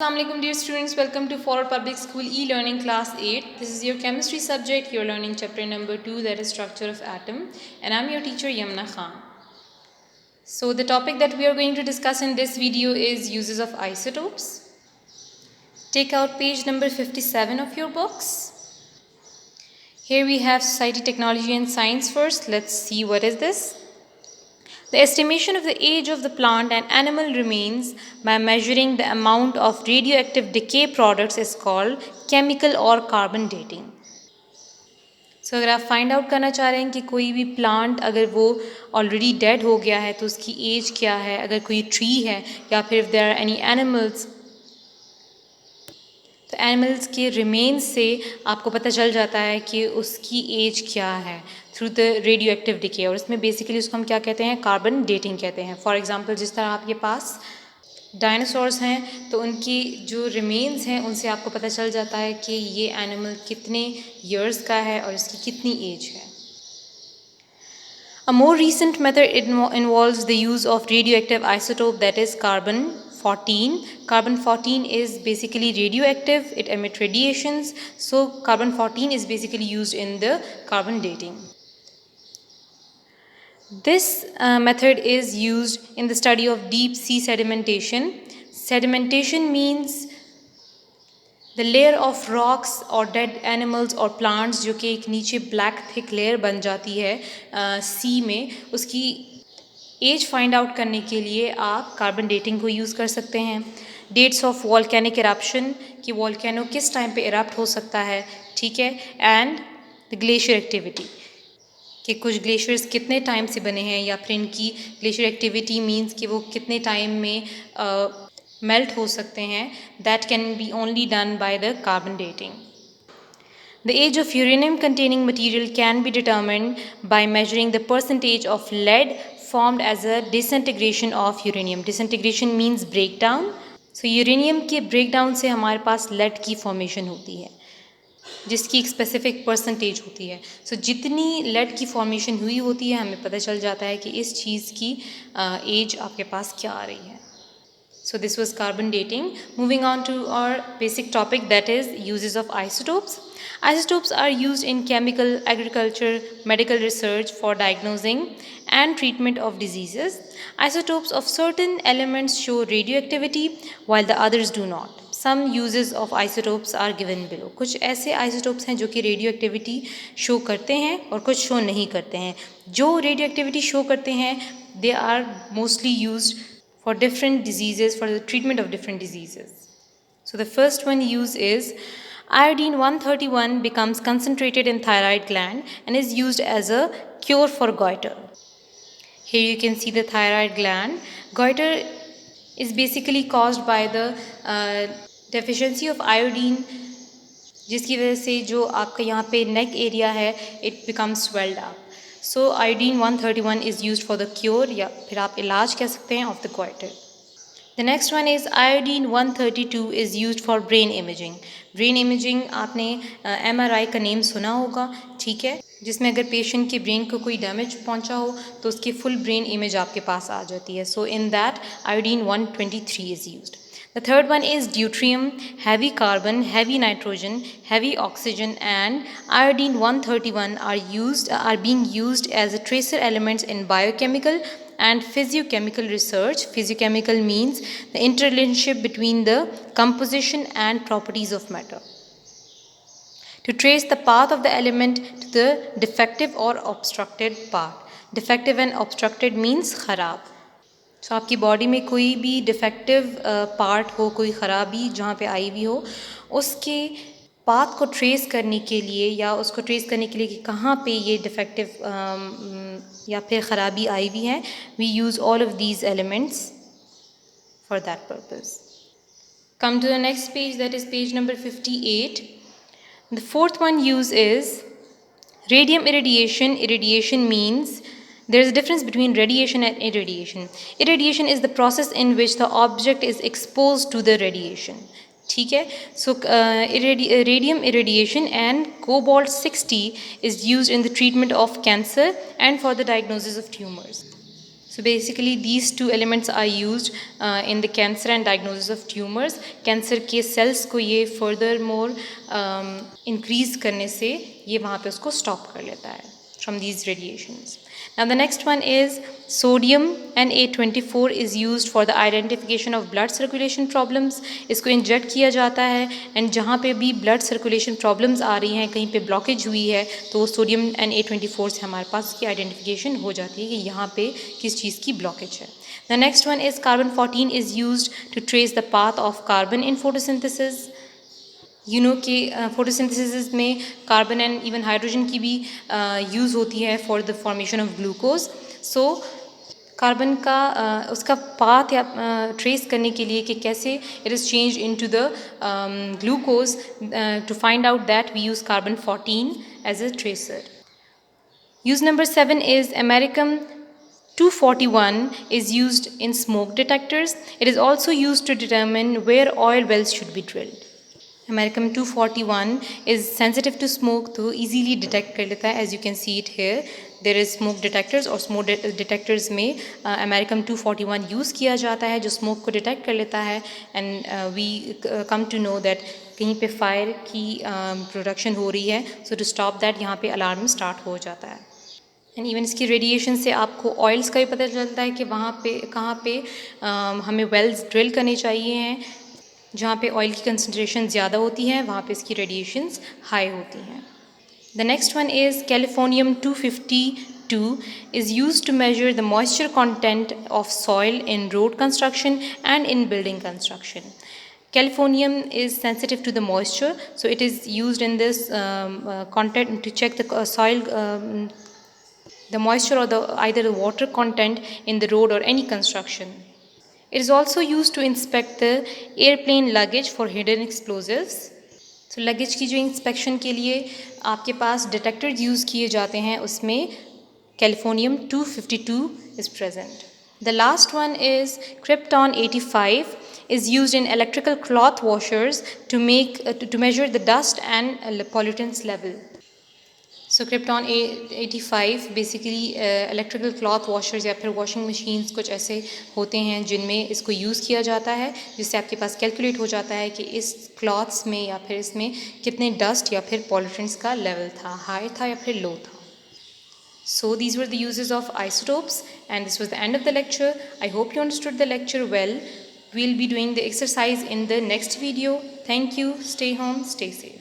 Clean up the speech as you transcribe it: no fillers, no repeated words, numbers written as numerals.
Assalamualaikum dear students, welcome to Forward Public School e-learning class 8. This is your chemistry subject. You're learning chapter number 2, that is structure of atom, and I'm your teacher Yamna Khan. So the topic that we are going to discuss in this video is uses of isotopes. Take out page number 57 of your books. Here we have Society, Technology and Science first. Let's see what is this. The estimation of the age of the plant and animal remains by measuring the amount of radioactive decay products is called chemical or carbon dating. So अगर आप find out करना चाह रहे हैं कि कोई भी plant अगर वो ऑलरेडी डेड हो गया है तो उसकी एज क्या है, अगर कोई ट्री है या फिर if there are any animals, तो एनिमल्स के रिमेन्स से आपको पता चल जाता है कि उसकी एज क्या है through the radio active decay, और इसमें बेसिकली उसको हम क्या कहते हैं, कार्बन डेटिंग कहते हैं. फॉर एग्जांपल जिस तरह आपके पास डायनासोर्स हैं तो उनकी जो रिमेन्स हैं उनसे आपको पता चल जाता है कि ये एनिमल कितने ईयर्स का है और इसकी कितनी एज है. A more recent method involves the use of radioactive isotope, that is carbon-14. Carbon-14 is basically radioactive, it emits radiations, so carbon-14 is basically used in the carbon dating. This method is used in the study of deep sea sedimentation. Sedimentation means the layer of rocks or dead animals or plants जो कि एक नीचे black thick layer बन जाती है सी में, उसकी as find out करने के लिए आप कार्बन डेटिंग को यूज़ कर सकते हैं. डेट्स ऑफ वॉल्केनिक इरप्शन, कि वॉल्केनो किस टाइम पे इरप्ट हो सकता है, ठीक है, एंड द ग्लेशियर एक्टिविटी, कि कुछ ग्लेशियर्स कितने टाइम से बने हैं या फिर इनकी ग्लेशियर एक्टिविटी मीन्स कि वो कितने टाइम में मेल्ट हो सकते हैं. That can be only done by the carbon dating. The age of uranium containing material can be determined by measuring the percentage of lead formed as a disintegration of uranium. Disintegration means breakdown. So uranium के breakdown से हमारे पास lead की formation होती है जिसकी एक specific percentage होती है. सो जितनी लेड की फॉर्मेशन हुई होती है हमें पता चल जाता है कि इस चीज़ की एज आपके पास क्या आ रही है. So this was carbon dating. Moving on to our basic topic, that is uses of isotopes. Isotopes are used in chemical, agriculture, medical research for diagnosing and treatment of diseases. Isotopes of certain elements show radioactivity while the others do not. Some uses of isotopes are given below. कुछ ऐसे isotopes हैं जो कि radioactivity show करते हैं और कुछ show नहीं करते हैं. जो radioactivity show करते हैं they are mostly used for different diseases, for the treatment of different diseases. So the first one used is iodine-131 becomes concentrated in thyroid gland and is used as a cure for goiter. Here you can see the thyroid gland. Goiter is basically caused by the deficiency of iodine, जिसकी वजह से जो आपका यहाँ पे neck area है it becomes swelled up. So iodine-131 is used for the cure, या फिर आप इलाज कह सकते हैं, of the goiter. The next one is iodine-132 is used for brain imaging. Brain imaging आपने MRI का नेम सुना होगा, ठीक है, जिसमें अगर पेशेंट के ब्रेन को कोई डैमेज पहुंचा हो तो उसकी फुल ब्रेन इमेज आपके पास आ जाती है. So in that iodine-123 is used. The third one is deuterium, heavy carbon, heavy nitrogen, heavy oxygen, and iodine-131 are being used as a tracer elements in biochemical and physiochemical research. Physiochemical means the interrelationship between the composition and properties of matter. To trace the path of the element to the defective or obstructed part. Defective and obstructed means खराब. So आपकी body में कोई भी defective part हो, कोई ख़राबी जहाँ पे आई हुई हो, उसके पाथ को ट्रेस करने के लिए या उसको ट्रेस करने के लिए कि कहाँ पे ये डिफेक्टिव या फिर ख़राबी आई हुई है, we use all of these elements for that purpose. Come to the next page, that is page number 58. The fourth one use is radium irradiation. Irradiation means there is a difference between radiation and irradiation. Irradiation is the process in which the object is exposed to the radiation. ठीक है. So radium irradiation and cobalt-60 is used in the treatment of cancer and for the diagnosis of tumors. So basically these two elements are used in the cancer and diagnosis of tumors. Cancer के sales को ये further more increase करने से ये वहाँ पे उसको stop कर लेता है from these radiations. Now the next one is sodium Na24 is used for the identification of blood circulation problems. इसको इंजेक्ट किया जाता है एंड जहाँ पे भी ब्लड सर्कुलेशन प्रॉब्लम्स आ रही हैं, कहीं पे ब्लॉकेज हुई है, तो सोडियम Na24 से हमारे पास उसकी आइडेंटिफिकेशन हो जाती है कि यहाँ पे किस चीज़ की ब्लॉकेज है. The next one is carbon 14 is used to trace the path of carbon in photosynthesis. You know कि फोटोसिंथेसिस में कार्बन एंड इवन हाइड्रोजन की भी यूज़ होती है for the formation of glucose. So carbon का उसका path या trace करने के लिए कि कैसे it is change into the glucose, to find out that we use carbon 14 as a tracer. Use number 7 is Americum 241 is used in smoke detectors. It is also used to determine where oil wells should be drilled. Americum 241 is sensitive to smoke, तो easily detect कर लेता है. As you can see it here, there is smoke detectors और smoke detectors में Americum 241 use किया जाता है जो smoke को detect कर लेता है. And we come to know that कहीं पे fire की production हो रही है, so to stop that यहाँ पे alarm start हो जाता है. एंड इवन इसकी रेडिएशन से आपको ऑयल्स का भी पता चलता है कि वहाँ पे कहाँ पे हमें वेल्स ड्रिल करने चाहिए हैं. जहाँ पे ऑयल की कंसनट्रेशन ज़्यादा होती है वहाँ पे इसकी रेडिएशंस हाई होती हैं. The next one is californium 252 is used to measure the moisture content of soil in road construction and in building construction. Californium is sensitive to the moisture, so it is used in this content to check the soil, the moisture or either the water content in the road or any construction. It is also used to inspect the airplane luggage for hidden explosives. So luggage की जो inspection के लिए आपके पास detectors use किए जाते हैं, उसमें californium 252 is present. The last one is Krypton 85 is used in electrical cloth washers to measure the dust and pollutants level. So krypton 85 basically electrical cloth washers या फिर वॉशिंग मशीन्स कुछ ऐसे होते हैं जिनमें इसको यूज़ किया जाता है, जिससे आपके पास कैलकुलेट हो जाता है कि इस क्लॉथ्स में या फिर इसमें कितने डस्ट या फिर पॉल्यूटेंट्स का लेवल था, हाई था या फिर लो था. So these were the uses of isotopes, and this was the end of the lecture. I hope you understood the lecture well. We'll be doing the exercise in the next video. Thank you. Stay home, stay safe.